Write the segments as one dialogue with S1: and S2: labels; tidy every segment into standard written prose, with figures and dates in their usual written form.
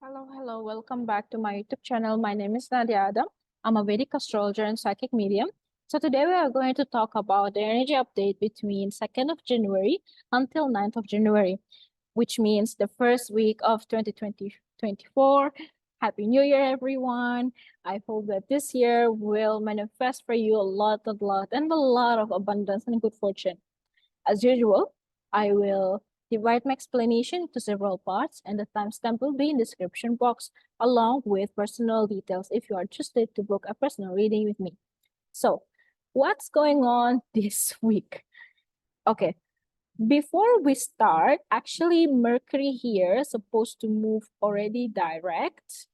S1: Hello. Welcome back to my YouTube channel. My name is Nadia. I'm a Vedic Astrologer and Psychic Medium. So today we are going to talk about the energy update between 2nd of January until 9th of January, which means the first week of 2024. Happy New Year, everyone. I hope that this year will manifest for you a lot of abundance and good fortune. As usual, I will divide my explanation into several parts, and the timestamp will be in the description box along with personal details if you are interested to book a personal reading with me. So, what's going on this week? Okay, before we start, actually Mercury here is supposed to move already direct.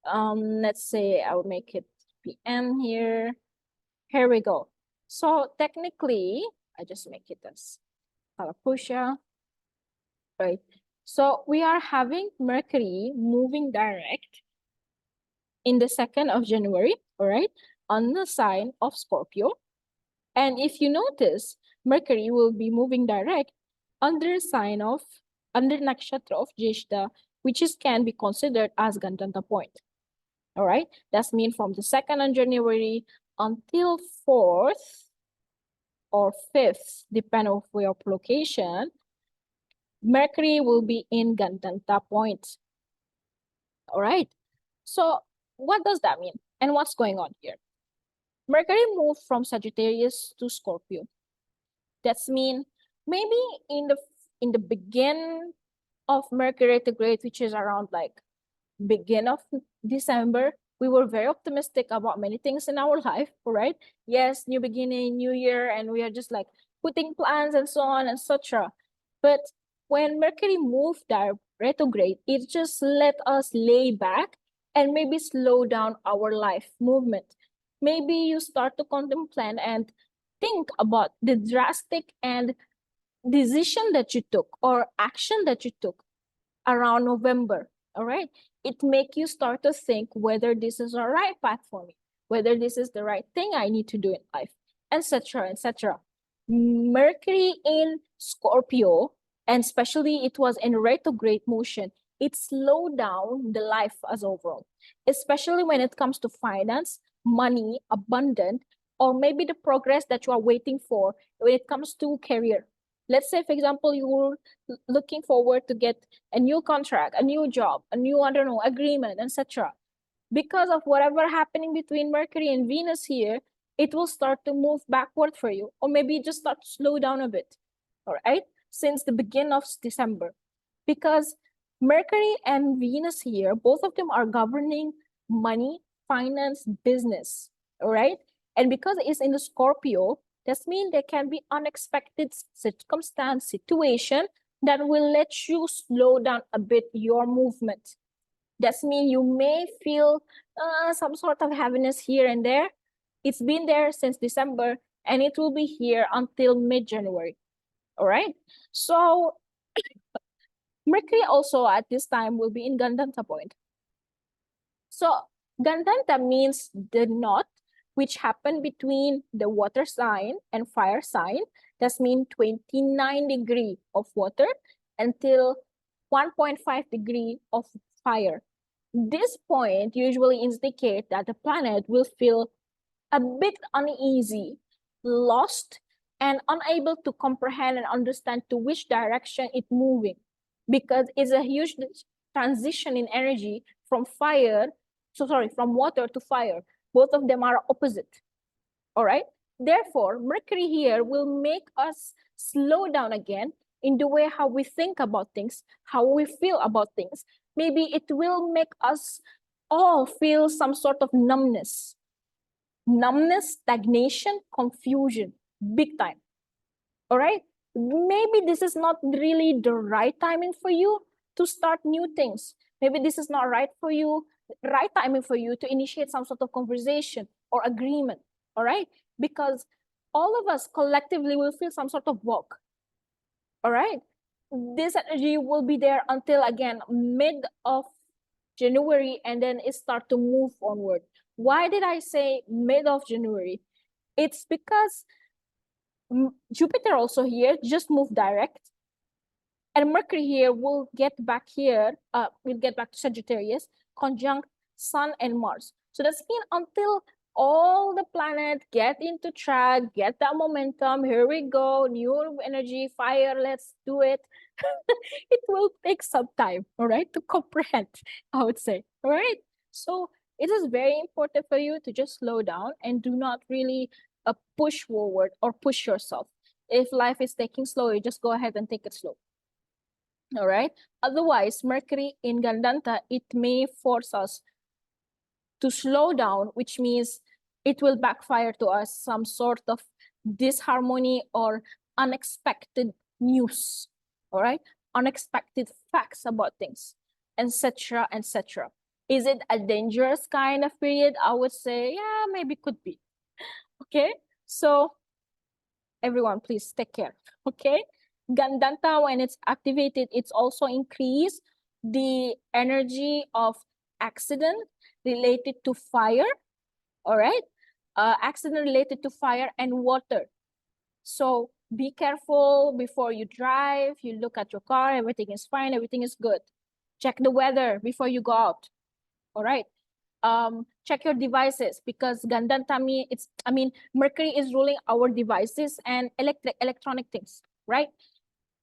S1: Let's say I'll make it PM here. Here we go. So technically, I just make it as Kalapusha, right? So we are having Mercury moving direct in the 2nd of January, all right, on the sign of Scorpio. And if you notice, Mercury will be moving direct under nakshatra of Jeshta, which can be considered as Gandanta point. All right, that's mean from the 2nd of January until 4th or 5th, depending on your location, Mercury will be in Gandanta point. All right. So what does that mean? And what's going on here? Mercury moved from Sagittarius to Scorpio. That's mean maybe in the begin of Mercury retrograde, which is around like begin of December, we were very optimistic about many things in our life, right? Yes, new beginning, new year, and we are just like putting plans and so on, etc. But when Mercury moved retrograde, it just let us lay back and maybe slow down our life movement. Maybe you start to contemplate and think about the drastic and decision that you took or action that you took around November. All right. It make you start to think whether this is the right path for me, whether this is the right thing I need to do in life, etc., etc. Mercury in Scorpio, and especially it was in retrograde motion, it slowed down the life as overall, especially when it comes to finance, money, abundant, or maybe the progress that you are waiting for when it comes to career. Let's say, for example, you're looking forward to get a new contract, a new job, a new, I don't know, agreement, etc. Because of whatever happening between Mercury and Venus here, it will start to move backward for you, or maybe just start to slow down a bit, all right, since the beginning of December. Because Mercury and Venus here, both of them are governing money, finance, business, all right? And because it's in the Scorpio, that means there can be unexpected circumstance, situation that will let you slow down a bit your movement. That means you may feel some sort of heaviness here and there. It's been there since December, and it will be here until mid-January. All right. So Mercury also at this time will be in Gandanta point. So Gandanta means the knot which happened between the water sign and fire sign. That means 29 degree of water until 1.5 degree of fire. This point usually indicates that the planet will feel a bit uneasy, lost, and unable to comprehend and understand to which direction it's moving, because it's a huge transition in energy from from water to fire. Both of them are opposite. All right. Therefore, Mercury here will make us slow down again in the way how we think about things, how we feel about things. Maybe it will make us all feel some sort of numbness, stagnation, confusion, big time. All right. Maybe this is not really the right timing for you to start new things. Maybe this is not right timing for you to initiate some sort of conversation or agreement. All right. Because all of us collectively will feel some sort of block. All right. This energy will be there until again mid of January, and then it start to move onward. Why did I say mid of January? It's because Jupiter also here just moved direct. And Mercury here will get back here, we'll get back to Sagittarius, conjunct Sun and Mars. So that's mean until all the planets get into track, get that momentum, here we go, new energy, fire, let's do it. It will take some time, all right, to comprehend, I would say, all right? So it is very important for you to just slow down and do not really push forward or push yourself. If life is taking slow, you just go ahead and take it slow. All right. Otherwise, Mercury in Gandanta, it may force us to slow down, which means it will backfire to us some sort of disharmony or unexpected news. All right. Unexpected facts about things, etc., etc. Is it a dangerous kind of period? I would say, yeah, maybe could be. Okay. So everyone, please take care. Okay. Gandanta, when it's activated, it's also increase the energy of accident related to fire. All right. Accident related to fire and water. So be careful before you drive. You look at your car, everything is fine, everything is good. Check the weather before you go out. All right. Check your devices, because Gandantami, Mercury is ruling our devices and electronic things, right?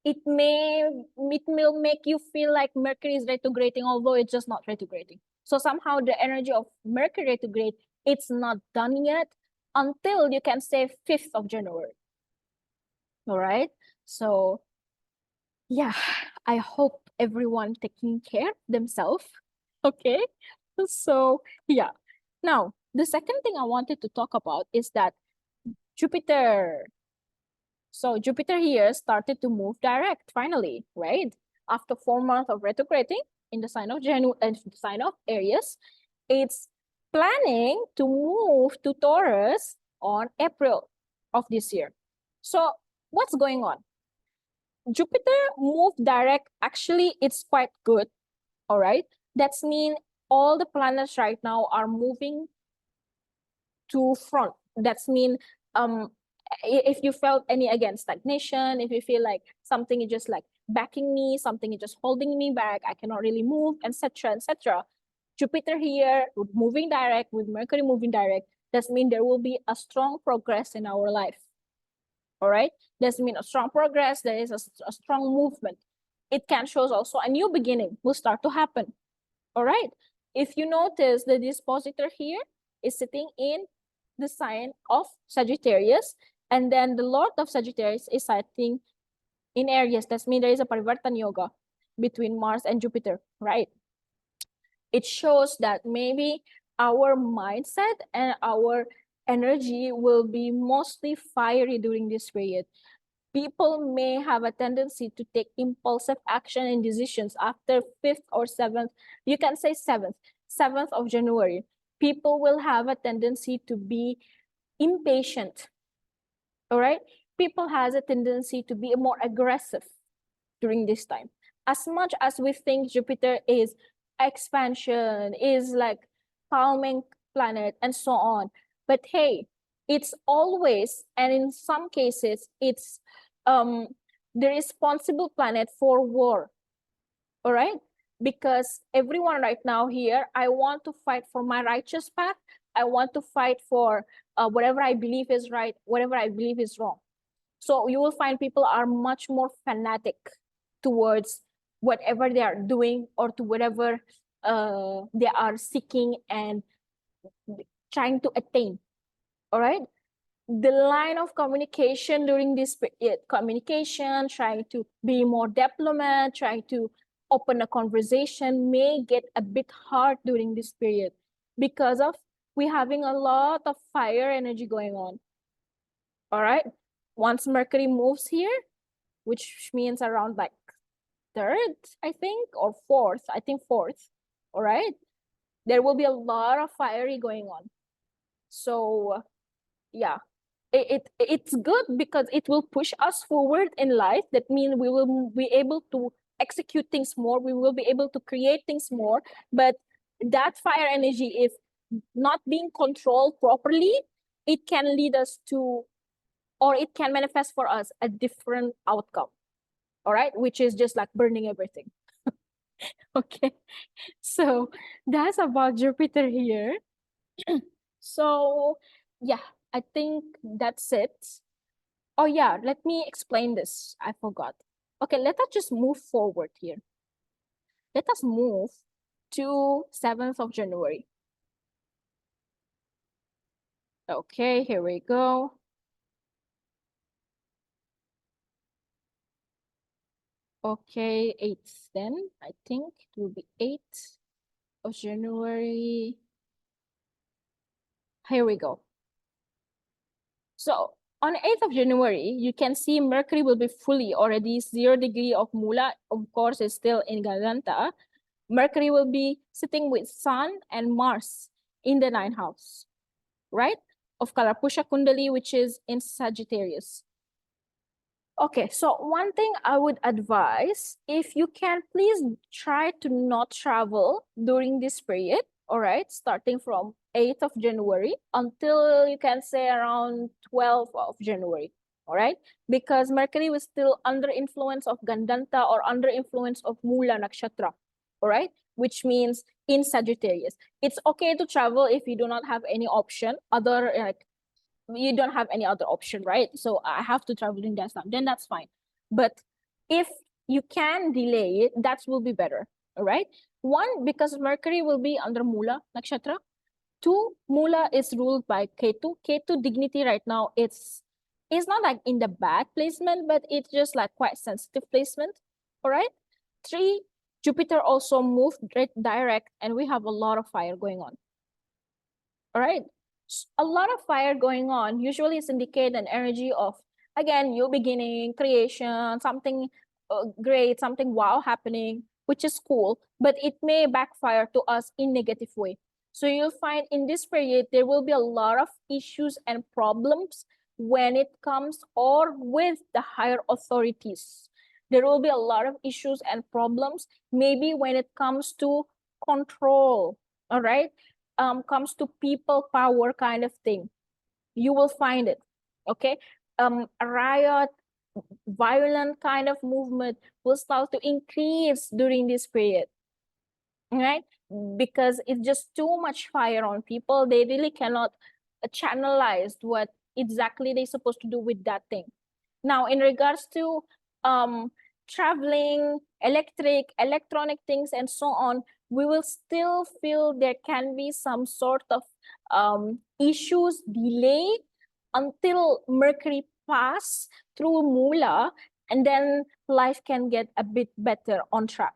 S1: It will make you feel like Mercury is retrograding, although it's just not retrograding. So somehow the energy of Mercury retrograde, it's not done yet until you can say 5th of January. All right. So yeah, I hope everyone taking care of themselves. Okay. So yeah. Now, the second thing I wanted to talk about is that Jupiter. So Jupiter here started to move direct finally, right? After 4 months of retrograding in the sign of the sign of Aries, it's planning to move to Taurus on April of this year. So what's going on? Jupiter moved direct. Actually, it's quite good. All right. That's mean all the planets right now are moving to front. That's mean if you felt any again stagnation, if you feel like something is just like backing me, something is just holding me back, I cannot really move, etc., etc. Jupiter here moving direct with Mercury moving direct, that means there will be a strong progress in our life. All right, that means a strong progress. There is a strong movement. It can show also a new beginning will start to happen. All right, if you notice that this positor here is sitting in the sign of Sagittarius, and then the Lord of Sagittarius is sitting in Aries. That means there is a Parivartan Yoga between Mars and Jupiter, right? It shows that maybe our mindset and our energy will be mostly fiery during this period. People may have a tendency to take impulsive action and decisions after 5th or 7th. You can say 7th of January. People will have a tendency to be impatient. All right. People has a tendency to be more aggressive during this time. As much as we think Jupiter is expansion, is like calming planet and so on. But hey, it's always, and in some cases, it's the responsible planet for war. All right. Because everyone right now here, I want to fight for my righteous path. I want to fight for whatever I believe is right, whatever I believe is wrong. So you will find people are much more fanatic towards whatever they are doing or to whatever they are seeking and trying to attain. All right. The line of communication during this period, communication, trying to be more diplomat, trying to open a conversation may get a bit hard during this period because of we having a lot of fire energy going on. All right. Once Mercury moves here, which means around like 3rd, I think, or 4th, I think 4th. All right. There will be a lot of fiery going on. So yeah, it's good because it will push us forward in life. That means we will be able to execute things more. We will be able to create things more. But that fire energy, if not being controlled properly, it can lead us to, or it can manifest for us a different outcome. all right, which is just like burning everything. Okay, so that's about Jupiter here. So yeah, I think that's it. Oh yeah, let me explain this. I forgot. Okay, let us just move forward here. Let us move to 7th of January. Okay, here we go. Okay, 8th then. I think it will be 8th of January. Here we go. So on 8th of January, you can see Mercury will be fully already 0 degree of Moola. Of course, it's still in Gandanta. Mercury will be sitting with Sun and Mars in the 9th house, right? Of Kalapusha Kundali, which is in Sagittarius. Okay, so one thing I would advise, if you can, please try to not travel during this period, all right, starting from 8th of January until you can say around 12th of January, all right? Because Mercury was still under influence of Gandanta or under influence of Moola Nakshatra, all right? Which means in Sagittarius. It's okay to travel if you do not have any option, other like you don't have any other option, right? So I have to travel in that time, then that's fine. But if you can delay it, that will be better, all right? One, because Mercury will be under Moola Nakshatra. Two, Moola is ruled by Ketu. Ketu dignity right now, it's not like in the bad placement, but it's just like quite sensitive placement, all right? Three, Jupiter also moved direct, and we have a lot of fire going on. All right. A lot of fire going on usually is indicate an energy of, again, new beginning, creation, something great, something wow happening, which is cool, but it may backfire to us in negative way. So you'll find in this period, there will be a lot of issues and problems when it comes or with the higher authorities. There will be a lot of issues and problems, maybe when it comes to control, all right? Comes to people power kind of thing, you will find it. Okay, a riot, violent kind of movement will start to increase during this period, right? Because it's just too much fire on people. They really cannot channelize what exactly they're supposed to do with that thing. Now, in regards to traveling, electronic things, and so on, we will still feel there can be some sort of issues, delay until Mercury pass through Moola, and then life can get a bit better on track.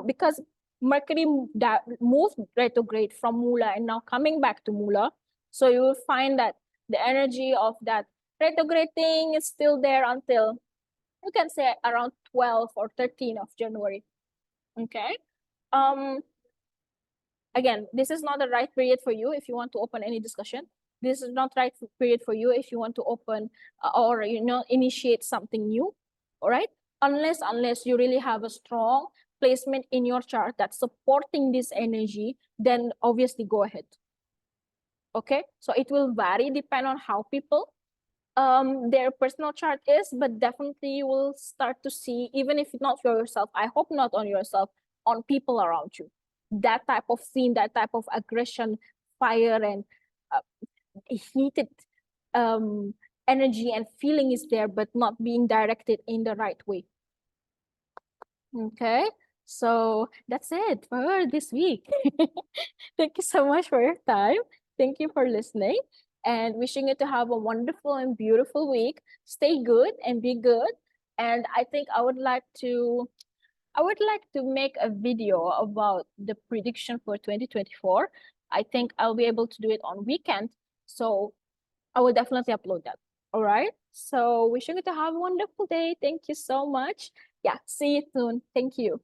S1: Because Mercury moved retrograde from Moola and now coming back to Moola, so you will find that the energy of that retrograde thing is still there until, you can say, around 12 or 13 of January. Okay. Again, this is not the right period for you if you want to open any discussion. This is not right period for you if you want to open or initiate something new. All right. Unless you really have a strong placement in your chart that's supporting this energy, then obviously go ahead. Okay. So it will vary depend on how people their personal chart is, but definitely you will start to see, even if not for yourself, I hope not on yourself, on people around you, that type of scene, that type of aggression, fire, and heated energy and feeling is there, but not being directed in the right way. Okay, so that's it for this week. Thank you so much for your time. Thank you for listening, and wishing you to have a wonderful and beautiful week. Stay good and be good. And I think I would like to make a video about the prediction for 2024. I think I'll be able to do it on weekend, so I will definitely upload that. All right. So wishing you to have a wonderful day. Thank you so much. Yeah. See you soon. Thank you.